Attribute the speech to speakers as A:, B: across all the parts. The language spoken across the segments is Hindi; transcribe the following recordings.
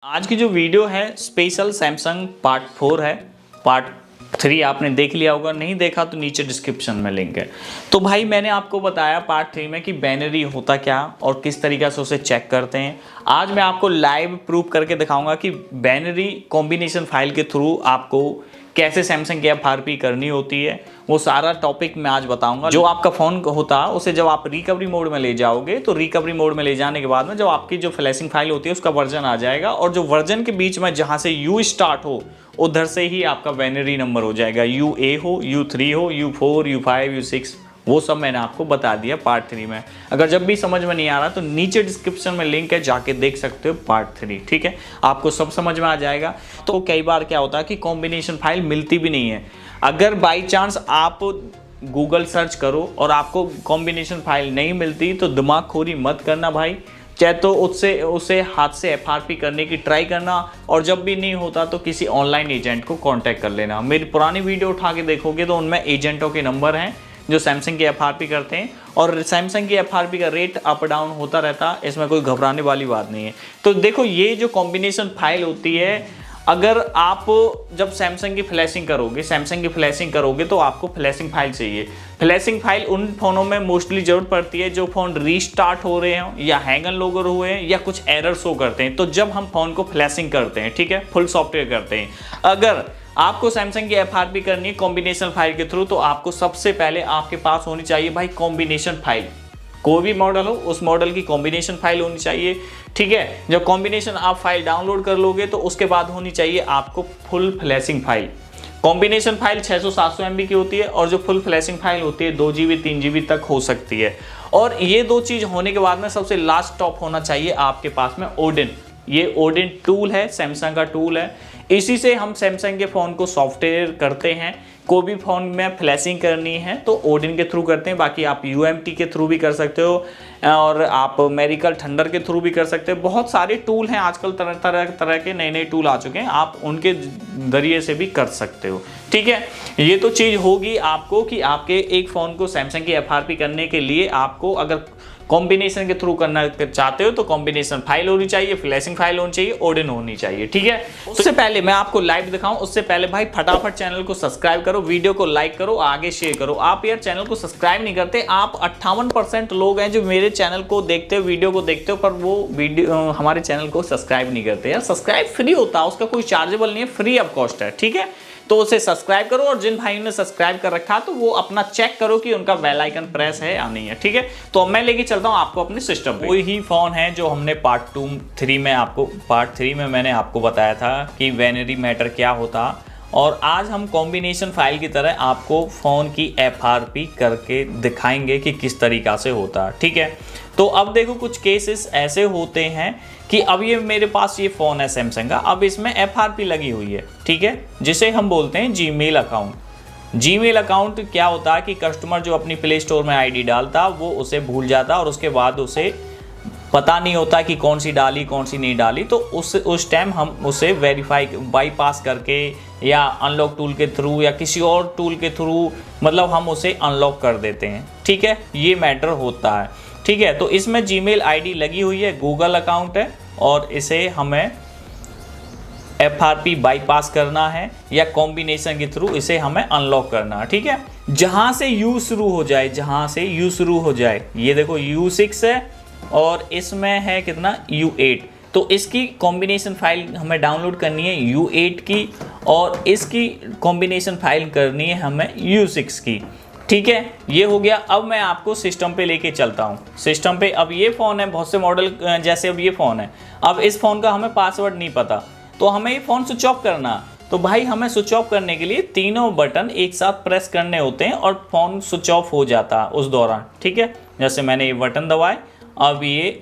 A: आज की जो वीडियो है स्पेशल सैमसंग पार्ट 4 है। पार्ट 3 आपने देख लिया होगा, नहीं देखा तो नीचे डिस्क्रिप्शन में लिंक है। तो भाई मैंने आपको बताया पार्ट 3 में कि बाइनरी होता क्या और किस तरीके से उसे चेक करते हैं। आज मैं आपको लाइव प्रूफ करके दिखाऊंगा कि बाइनरी कॉम्बिनेशन फाइल के थ्रू आपको कैसे सैमसंग की एफआरपी करनी होती है, वो सारा टॉपिक मैं आज बताऊंगा। जो आपका फ़ोन होता है उसे जब आप रिकवरी मोड में ले जाओगे तो रिकवरी मोड में ले जाने के बाद में जब आपकी जो फ्लैशिंग फाइल होती है उसका वर्जन आ जाएगा और जो वर्जन के बीच में जहां से यू स्टार्ट हो उधर से ही आपका बाइनरी नंबर हो जाएगा। UA हो, U3 हो, U4, U5, U6, वो सब मैंने आपको बता दिया पार्ट 3 में। अगर जब भी समझ में नहीं आ रहा तो नीचे डिस्क्रिप्शन में लिंक है, जाके देख सकते हो पार्ट 3। ठीक है, आपको सब समझ में आ जाएगा। तो कई बार क्या होता है कि कॉम्बिनेशन फाइल मिलती भी नहीं है। अगर बाई चांस आप गूगल सर्च करो और आपको कॉम्बिनेशन फाइल नहीं मिलती तो दिमाग खोरी मत करना भाई, चाहे तो उसे हाथ से एफआरपी करने की ट्राई करना, और जब भी नहीं होता तो किसी ऑनलाइन एजेंट को कांटेक्ट कर लेना। मेरी पुरानी वीडियो उठा के देखोगे तो उनमें एजेंटों के नंबर हैं जो सैमसंग की एफआरपी करते हैं, और सैमसंग की एफआरपी का रेट अप डाउन होता रहता है, इसमें कोई घबराने वाली बात नहीं है। तो देखो, ये जो कॉम्बिनेशन फाइल होती है, अगर आप जब सैमसंग की फ्लैशिंग करोगे तो आपको फ्लैशिंग फाइल चाहिए। फ्लैशिंग फाइल उन फोनों में मोस्टली जरूरत पड़ती है जो फोन रीस्टार्ट हो रहे हों या हैंगन लोगर हुए हैं या कुछ एरर शो करते हैं। तो जब हम फोन को फ्लैशिंग करते हैं, ठीक है, फुल सॉफ्टवेयर करते हैं, अगर आपको सैमसंग की एफआरपी करनी है कॉम्बिनेशन फाइल के थ्रू, तो आपको सबसे पहले आपके पास होनी चाहिए भाई कॉम्बिनेशन फाइल। कोई भी मॉडल हो उस मॉडल की कॉम्बिनेशन फाइल होनी चाहिए। ठीक है, जब कॉम्बिनेशन आप फाइल डाउनलोड कर लोगे तो उसके बाद होनी चाहिए आपको full flashing file. Combination file 600-700 MB की होती है और जो फुल फ्लैशिंग फाइल होती है 2 GB 3 GB तक हो सकती है। और ये दो चीज होने के बाद में सबसे लास्ट टॉप होना चाहिए आपके पास में ओडिन। ये ओडिन टूल है, सैमसंग का टूल है, इसी से हम सैमसंग के फ़ोन को सॉफ्टवेयर करते हैं। कोई भी फ़ोन में फ्लैशिंग करनी है तो ओडिन के थ्रू करते हैं, बाकी आप UMT के थ्रू भी कर सकते हो और आप मेरिकल थंडर के थ्रू भी कर सकते हो। बहुत सारे टूल हैं आजकल, तरह के नए टूल आ चुके हैं, आप उनके ज़रिए से भी कर सकते हो। ठीक है, ये तो चीज़ होगी आपको कि आपके एक फ़ोन को सैमसंग की एफआरपी करने के लिए आपको अगर कॉम्बिनेशन के थ्रू करना चाहते हो तो कॉम्बिनेशन फाइल होनी चाहिए, फ्लैशिंग फाइल होनी चाहिए, ओडिन होनी चाहिए। ठीक है, उससे पहले मैं आपको लाइव दिखाऊं उससे पहले भाई फटाफट चैनल को सब्सक्राइब करो, वीडियो को लाइक करो, आगे शेयर करो। आप यार चैनल को सब्सक्राइब नहीं करते। आप 58% लोग हैं जो मेरे चैनल को देखते हो, वीडियो को देखते हो, पर वो वीडियो हमारे चैनल को सब्सक्राइब नहीं करते। यार सब्सक्राइब फ्री होता है, उसका कोई चार्जेबल नहीं है, फ्री ऑफ कॉस्ट है। ठीक है, तो उसे सब्सक्राइब करो, और जिन भाइयों ने सब्सक्राइब कर रखा तो वो अपना चेक करो कि उनका बेल आइकन प्रेस है या नहीं है। ठीक है, तो अब मैं लेके चलता हूं आपको अपने सिस्टम पे। कोई ही फोन है जो हमने पार्ट 3 में मैंने आपको बताया था कि बाइनरी मैटर क्या होता, और आज हम कॉम्बिनेशन फाइल की तरह आपको फ़ोन की एफआरपी करके दिखाएंगे कि किस तरीक़ा से होता है। ठीक है, तो अब देखो कुछ केसेस ऐसे होते हैं कि अब ये मेरे पास ये फ़ोन है सैमसंग का, अब इसमें एफआरपी लगी हुई है। ठीक है, जिसे हम बोलते हैं जीमेल अकाउंट। जीमेल अकाउंट क्या होता है कि कस्टमर जो अपनी प्ले स्टोर में आईडी डालता वो उसे भूल जाता और उसके बाद उसे पता नहीं होता कि कौन सी डाली कौन सी नहीं डाली, तो उस टाइम हम उसे वेरीफाई बाईपास करके या अनलॉक टूल के थ्रू या किसी और टूल के थ्रू मतलब हम उसे अनलॉक कर देते हैं। ठीक है, ये मैटर होता है। ठीक है, तो इसमें जीमेल आईडी लगी हुई है, गूगल अकाउंट है, और इसे हमें एफआरपी बाईपास करना है या कॉम्बिनेशन के थ्रू इसे हमें अनलॉक करना है। ठीक है, जहां से यू शुरू हो जाए, ये देखो U6 है और इसमें है कितना U8, तो इसकी कॉम्बिनेशन फाइल हमें डाउनलोड करनी है U8 की, और इसकी कॉम्बिनेशन फाइल करनी है हमें U6 की। ठीक है, ये हो गया। अब मैं आपको सिस्टम पे लेके चलता हूँ। सिस्टम पे अब ये फ़ोन है, बहुत से मॉडल जैसे अब ये फ़ोन है, अब इस फ़ोन का हमें पासवर्ड नहीं पता, तो हमें ये फ़ोन स्विच ऑफ करना। तो भाई हमें स्विच ऑफ करने के लिए तीनों बटन एक साथ प्रेस करने होते हैं और फ़ोन स्विच ऑफ हो जाता है उस दौरान। ठीक है, जैसे मैंने ये बटन दबाए, अब ये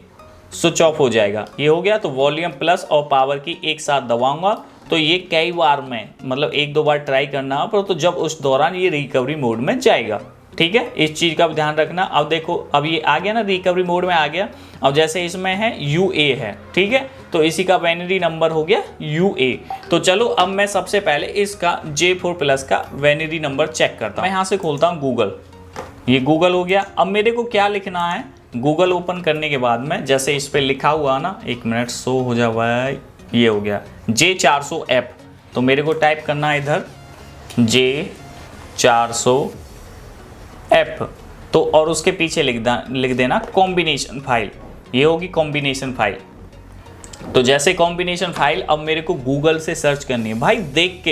A: स्विच ऑफ हो जाएगा। ये हो गया, तो वॉल्यूम प्लस और पावर की एक साथ दबाऊंगा तो ये कई बार में मतलब 1-2 बार ट्राई करना पर, तो जब उस दौरान ये रिकवरी मोड में जाएगा। ठीक है, इस चीज़ का ध्यान रखना। अब देखो, अब ये आ गया ना, रिकवरी मोड में आ गया। अब जैसे इसमें है UA है, ठीक है, तो इसी का बाइनरी नंबर हो गया UA। तो चलो अब मैं सबसे पहले इसका J4 प्लस का बाइनरी नंबर चेक करता हूँ। मैं यहाँ से खोलता हूँ गूगल, ये गूगल हो गया। अब मेरे को क्या लिखना है, गूगल ओपन करने के बाद में जैसे इस पर लिखा हुआ ना, 1 मिनट शो हो जा भाई, ये हो गया J400F। तो मेरे को टाइप करना है इधर J400F, तो और उसके पीछे लिख देना कॉम्बिनेशन फाइल। ये होगी कॉम्बिनेशन फाइल। तो जैसे कॉम्बिनेशन फाइल अब मेरे को गूगल से सर्च करनी है भाई, देख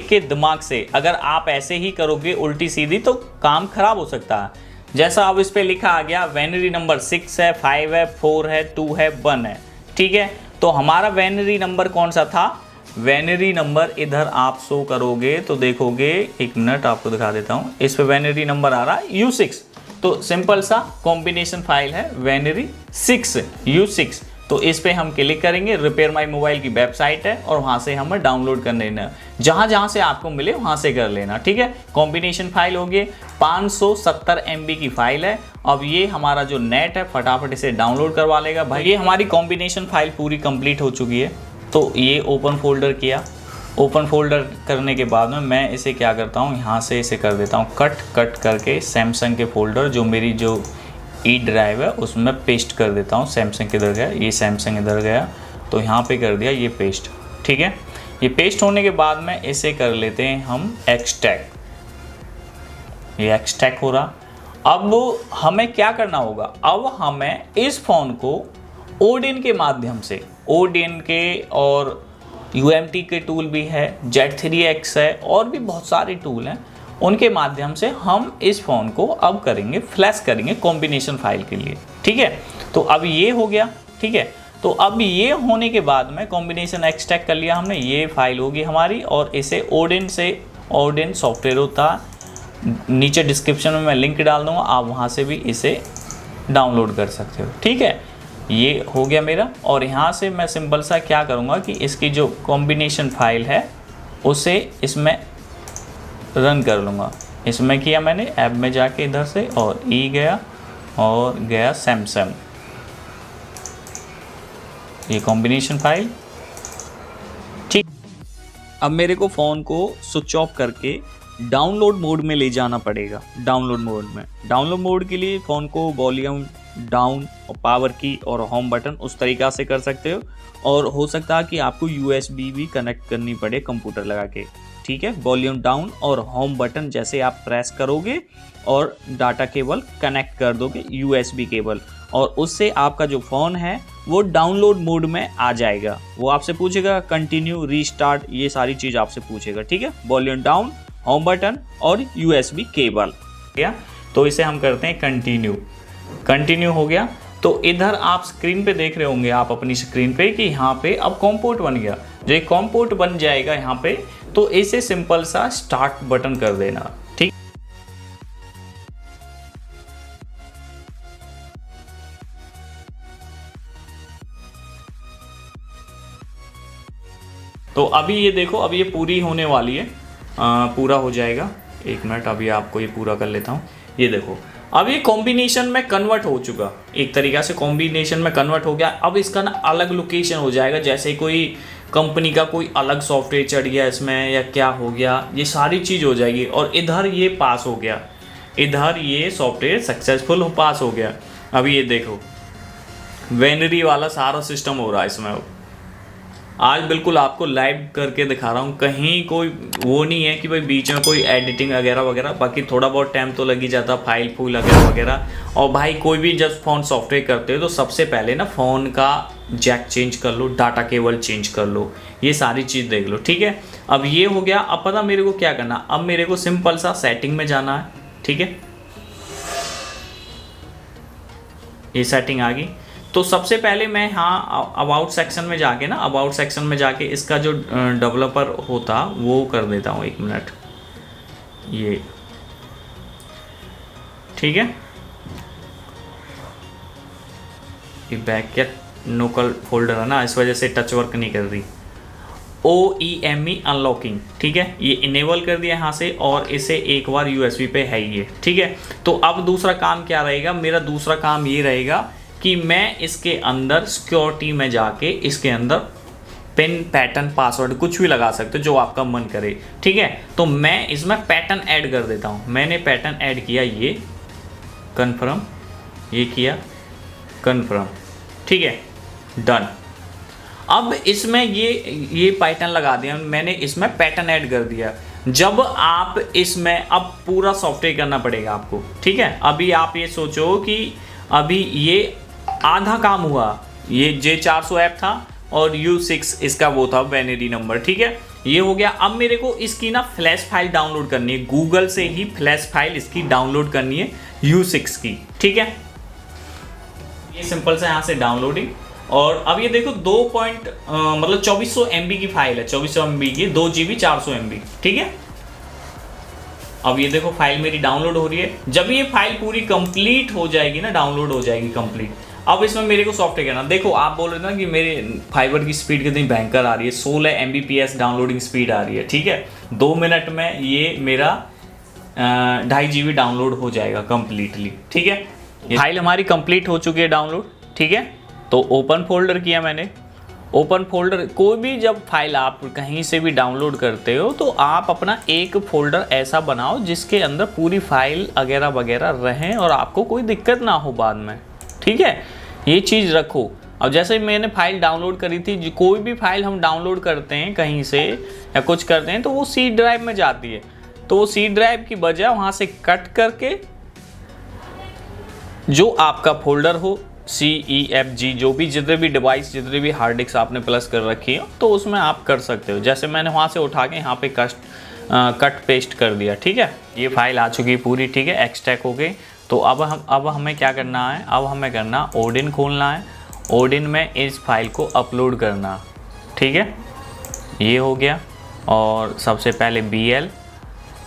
A: के दिमाग से। अगर आप ऐसे ही करोगे उल्टी सीधी तो काम खराब हो सकता है। जैसा अब इस पे लिखा आ गया वेनरी नंबर 6 है, 5 है, 4 है, 2 है, 1 है, ठीक है। तो हमारा वेनरी नंबर कौन सा था? वेनरी नंबर इधर आप शो करोगे तो देखोगे, एक मिनट आपको दिखा देता हूँ। इस पे वेनरी नंबर आ रहा है U6। तो सिंपल सा कॉम्बिनेशन फाइल है वेनरी 6 U6। तो इस पे हम क्लिक करेंगे, रिपेयर माई मोबाइल की वेबसाइट है और वहाँ से हमें डाउनलोड कर लेना। जहाँ से आपको मिले वहाँ से कर लेना, ठीक है। कॉम्बिनेशन फाइल होगी 570 MB की फाइल है। अब ये हमारा जो नेट है फटाफट इसे डाउनलोड करवा लेगा भाई। ये हमारी कॉम्बिनेशन फाइल पूरी कंप्लीट हो चुकी है। तो ये ओपन फोल्डर किया। ओपन फोल्डर करने के बाद में मैं इसे क्या करता हूँ, यहाँ से इसे कर देता हूँ कट करके सैमसंग के फोल्डर जो मेरी जो ई ड्राइव है उसमें पेस्ट कर देता हूँ। सैमसंग किधर गया? ये सैमसंग इधर गया, तो यहाँ पे कर दिया ये पेस्ट, ठीक है। ये पेस्ट होने के बाद में इसे कर लेते हैं हम एक्सट्रैक्ट। ये एक्सट्रैक्ट हो रहा। अब हमें क्या करना होगा? अब हमें इस फ़ोन को ओडिन के माध्यम से, ओडिन के और UMT के टूल भी है, Z3X है और भी बहुत सारे टूल हैं, उनके माध्यम से हम इस फ़ोन को अब करेंगे फ्लैश करेंगे कॉम्बिनेशन फाइल के लिए, ठीक है। तो अब ये हो गया, ठीक है। तो अब ये होने के बाद में कॉम्बिनेशन एक्सट्रैक्ट कर लिया हमने, ये फाइल होगी हमारी और इसे ओडिन से, ओडिन सॉफ्टवेयर होता, नीचे डिस्क्रिप्शन में मैं लिंक डाल दूँगा, आप वहाँ से भी इसे डाउनलोड कर सकते हो, ठीक है। ये हो गया मेरा। और यहाँ से मैं सिंपल सा क्या करूँगा कि इसकी जो कॉम्बिनेशन फाइल है उसे इसमें रन कर लूँगा। इसमें किया मैंने ऐप में जाके इधर से और गया और गया सैमसंग, ये कॉम्बिनेशन फाइल, ठीक। अब मेरे को फ़ोन को स्विच ऑफ करके डाउनलोड मोड में ले जाना पड़ेगा। डाउनलोड मोड के लिए फ़ोन को वॉल्यूम डाउन और पावर की और होम बटन उस तरीक़ा से कर सकते हो, और हो सकता है कि आपको USB भी कनेक्ट करनी पड़े कंप्यूटर लगा के, ठीक है। वॉल्यूम डाउन और होम बटन जैसे आप प्रेस करोगे और डाटा केबल कनेक्ट कर दोगे USB केबल, और उससे आपका जो फ़ोन है वो डाउनलोड मोड में आ जाएगा। वो आपसे पूछेगा कंटिन्यू, रीस्टार्ट, ये सारी चीज़ आपसे पूछेगा, ठीक है। वॉल्यूम डाउन, होम बटन और USB केबल, ठीक है। तो इसे हम करते हैं कंटिन्यू हो गया। तो इधर आप स्क्रीन पे देख रहे होंगे आप अपनी स्क्रीन पे कि यहाँ पे अब कॉम पोर्ट बन गया। जो एक कॉम पोर्ट बन जाएगा यहाँ पे, तो इसे सिंपल सा स्टार्ट बटन कर देना, ठीक। तो अभी ये देखो, अब ये पूरी होने वाली है, पूरा हो जाएगा। एक मिनट, अभी आपको ये पूरा कर लेता हूँ। ये देखो अब ये कॉम्बिनेशन में कन्वर्ट हो चुका, एक तरीक़ा से कॉम्बिनेशन में कन्वर्ट हो गया। अब इसका ना अलग लोकेशन हो जाएगा, जैसे कोई कंपनी का कोई अलग सॉफ्टवेयर चढ़ गया इसमें या क्या हो गया, ये सारी चीज़ हो जाएगी। और इधर ये पास हो गया, इधर ये सॉफ्टवेयर सक्सेसफुल पास हो गया। अभी ये देखो वेनरी वाला सारा सिस्टम हो रहा है इसमें। आज बिल्कुल आपको लाइव करके दिखा रहा हूँ, कहीं कोई वो नहीं है कि भाई बीच में कोई एडिटिंग वगैरह। बाकी थोड़ा बहुत टाइम तो लग ही जाता, फाइल फूल वगैरह। और भाई कोई भी जब फ़ोन सॉफ्टवेयर करते हो तो सबसे पहले ना फ़ोन का जैक चेंज कर लो, डाटा केबल चेंज कर लो, ये सारी चीज़ देख लो, ठीक है। अब ये हो गया। अब पता मेरे को क्या करना, अब मेरे को सिंपल सा सेटिंग में जाना है, ठीक है। ये सेटिंग आ गई। तो सबसे पहले मैं यहाँ अबाउट सेक्शन में जाके ना, अबाउट सेक्शन में जाके इसका जो डेवलपर होता वो कर देता हूँ। एक मिनट, ये ठीक है। ये बैक या लोकल फोल्डर है ना, इस वजह से टच वर्क नहीं कर रही। OEME अनलॉकिंग, ठीक है, ये इनेबल कर दिया यहाँ से, और इसे एक बार USB पे है ये, ठीक है। तो अब दूसरा काम क्या रहेगा मेरा? दूसरा काम ये रहेगा कि मैं इसके अंदर सिक्योरिटी में जाके इसके अंदर पिन, पैटर्न, पासवर्ड कुछ भी लगा सकते हो जो आपका मन करे, ठीक है। तो मैं इसमें पैटर्न ऐड कर देता हूँ। मैंने पैटर्न ऐड किया, ये कन्फर्म, ये किया कन्फर्म, ठीक है, डन। अब इसमें ये पैटर्न लगा दिया मैंने, इसमें पैटर्न ऐड कर दिया। जब आप इसमें अब पूरा सॉफ्टवेयर करना पड़ेगा आपको, ठीक है। अभी आप ये सोचो कि अभी ये आधा काम हुआ, ये J400 ऐप था और U6 इसका वो था बाइनरी नंबर, ठीक है, ये हो गया। अब मेरे को इसकी ना फ्लैश फाइल डाउनलोड करनी है, गूगल से ही फ्लैश फाइल इसकी डाउनलोड करनी है U6 की, ठीक है। ये सिंपल से यहाँ से डाउनलोडिंग, और अब ये देखो मतलब 2400 MB की फाइल है, 2400 MB की, 2 GB 400 MB, ठीक है। अब ये देखो फाइल मेरी डाउनलोड हो रही है। जब ये फाइल पूरी कंप्लीट हो जाएगी ना, डाउनलोड हो जाएगी कंप्लीट, अब इसमें मेरे को सॉफ्टवेयर करना। देखो आप बोल रहे थे ना कि मेरे फाइबर की स्पीड कितनी भयंकर आ रही है, 16 Mbps डाउनलोडिंग स्पीड आ रही है, ठीक है। 2 मिनट में ये मेरा 2.5 GB डाउनलोड हो जाएगा कंप्लीटली, ठीक है। फाइल हमारी कंप्लीट हो चुकी है डाउनलोड, ठीक है। तो ओपन फोल्डर किया मैंने। ओपन फोल्डर, कोई भी जब फाइल आप कहीं से भी डाउनलोड करते हो तो आप अपना एक फोल्डर ऐसा बनाओ जिसके अंदर पूरी फाइल वगैरह वगैरह रहें और आपको कोई दिक्कत ना हो बाद में, ठीक है। ये चीज़ रखो। अब जैसे मैंने फाइल डाउनलोड करी थी, कोई भी फाइल हम डाउनलोड करते हैं कहीं से या कुछ करते हैं तो वो सी ड्राइव में जाती है, तो वो सी ड्राइव की बजाय वहाँ से कट करके जो आपका फोल्डर हो CEFG, जो भी जितने भी डिवाइस, जितने भी हार्ड डिस्क आपने प्लस कर रखी है तो उसमें आप कर सकते हो। जैसे मैंने वहाँ से उठा के यहाँ पे कट पेस्ट कर दिया, ठीक है। ये फाइल आ चुकी है पूरी, ठीक है, एक्सट्रैक्ट हो गई। तो अब हमें क्या करना है, अब हमें करना ओडिन खोलना है, ओडिन में इस फाइल को अपलोड करना, ठीक है। ये हो गया। और सबसे पहले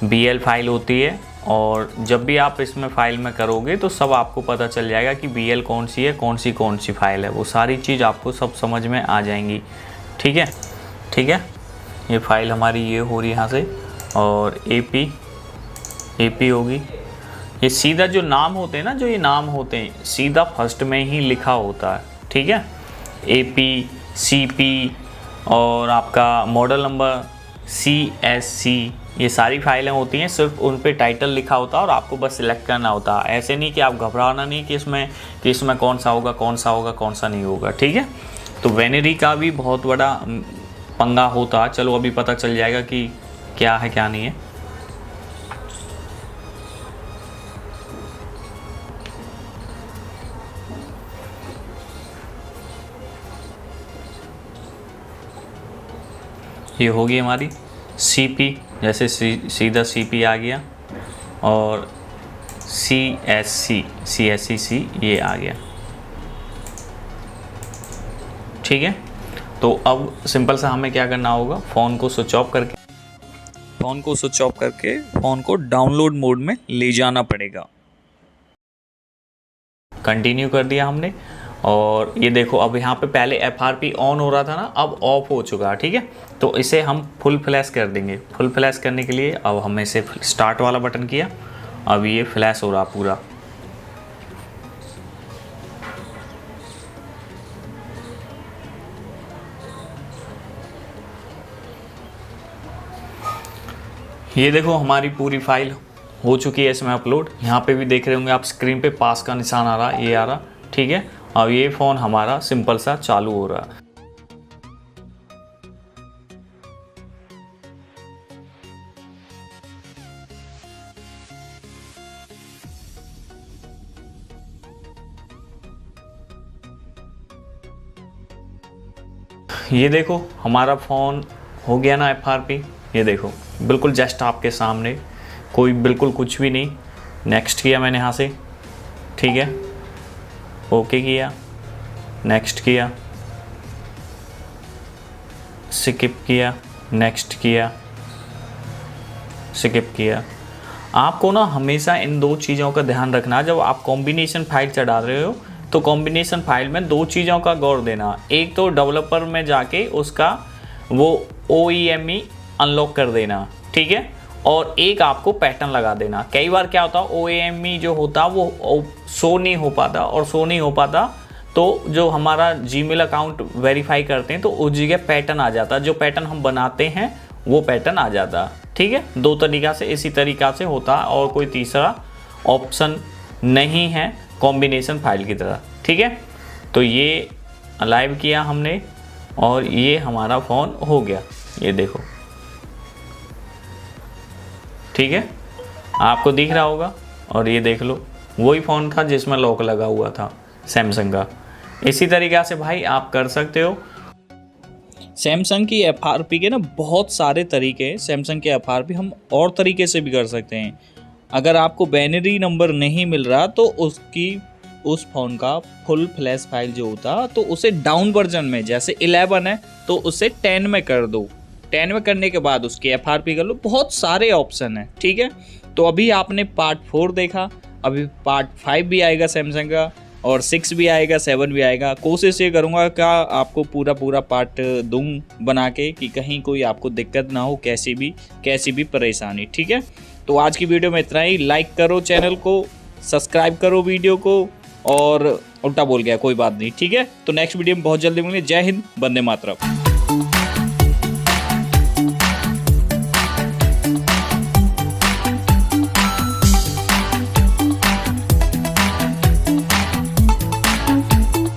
A: BL फाइल होती है, और जब भी आप इसमें फाइल में करोगे तो सब आपको पता चल जाएगा कि BL कौन सी है, कौन सी फाइल है, वो सारी चीज़ आपको सब समझ में आ जाएंगी, ठीक है, ठीक है। ये फाइल हमारी ये हो रही है यहाँ से, और AP होगी। ये सीधा जो नाम होते हैं ना, जो ये नाम होते हैं सीधा फर्स्ट में ही लिखा होता है, ठीक है। AP, CP और आपका मॉडल नंबर CSC, ये सारी फाइलें होती हैं, सिर्फ उन पे टाइटल लिखा होता है और आपको बस सिलेक्ट करना होता है। ऐसे नहीं कि आप घबराना नहीं कि इसमें कौन सा होगा, कौन सा नहीं होगा, ठीक है। तो बाइनरी का भी बहुत बड़ा पंगा होता है। चलो अभी पता चल जाएगा कि क्या है क्या नहीं है। ये होगी हमारी CP, जैसे सीधा CP आ गया, और CSC ये आ गया, ठीक है। तो अब सिंपल सा हमें क्या करना होगा, फ़ोन को स्विच ऑफ करके फ़ोन को डाउनलोड मोड में ले जाना पड़ेगा। कंटिन्यू कर दिया हमने, और ये देखो अब यहाँ पे पहले FRP ऑन हो रहा था ना, अब ऑफ हो चुका है, ठीक है। तो इसे हम फुल फ्लैश कर देंगे। फुल फ्लैश करने के लिए अब हमने इसे स्टार्ट वाला बटन किया, अब ये फ्लैश हो रहा पूरा। ये देखो हमारी पूरी फाइल हो चुकी है इसमें अपलोड। यहाँ पे भी देख रहे होंगे आप स्क्रीन पे पास का निशान आ रहा है, ये आ रहा, ठीक है। अब ये फ़ोन हमारा सिंपल सा चालू हो रहा है। ये देखो हमारा फ़ोन हो गया ना FRP, ये देखो बिल्कुल जस्ट आपके सामने, कोई बिल्कुल कुछ भी नहीं। नेक्स्ट किया मैंने यहाँ से, ठीक है, ओके किया, नेक्स्ट किया, स्किप किया, नेक्स्ट किया, स्किप किया। आपको ना हमेशा इन दो चीज़ों का ध्यान रखना। जब आप कॉम्बिनेशन फाइल चढ़ा रहे हो तो कॉम्बिनेशन फाइल में दो चीज़ों का गौर देना। एक तो डेवलपर में जाके उसका वो OEME अनलॉक कर देना, ठीक है, और एक आपको पैटर्न लगा देना। कई बार क्या होता है OEME जो होता वो शो नहीं हो पाता, और शो नहीं हो पाता तो जो हमारा जीमेल अकाउंट वेरीफाई करते हैं तो उस जगह पैटर्न आ जाता, जो पैटर्न हम बनाते हैं वो पैटर्न आ जाता, ठीक है। दो तरीक़ा से, इसी तरीक़ा से होता, और कोई तीसरा ऑप्शन नहीं है कॉम्बिनेशन फाइल की तरह, ठीक है। तो ये लाइव किया हमने, और ये हमारा फ़ोन हो गया, ये देखो, ठीक है, आपको दिख रहा होगा। और ये देख लो, वही फ़ोन था जिसमें लॉक लगा हुआ था सैमसंग का। इसी तरीक़े से भाई आप कर सकते हो। सैमसंग की FRP के ना बहुत सारे तरीके हैं। सैमसंग के FRP हम और तरीके से भी कर सकते हैं। अगर आपको बाइनरी नंबर नहीं मिल रहा तो उस फ़ोन का फुल फ्लैश फाइल जो होता तो उसे डाउन वर्जन में, जैसे 11 है तो उसे 10 में कर दो। 10 में करने के बाद उसकी FRP कर लो। बहुत सारे ऑप्शन हैं, ठीक है। तो अभी आपने पार्ट 4 देखा, अभी पार्ट 5 भी आएगा सैमसंग का, और 6 भी आएगा, 7 भी आएगा। कोशिश ये करूँगा कि आपको पूरा पार्ट दूँ बना के, कि कहीं कोई आपको दिक्कत ना हो, कैसी भी परेशानी, ठीक है। तो आज की वीडियो में इतना ही। लाइक करो चैनल को, सब्सक्राइब करो वीडियो को, और उल्टा बोल गया कोई बात नहीं, ठीक है। तो नेक्स्ट वीडियो में बहुत जल्दी मिलेंगे। जय हिंद, वंदे मातरम।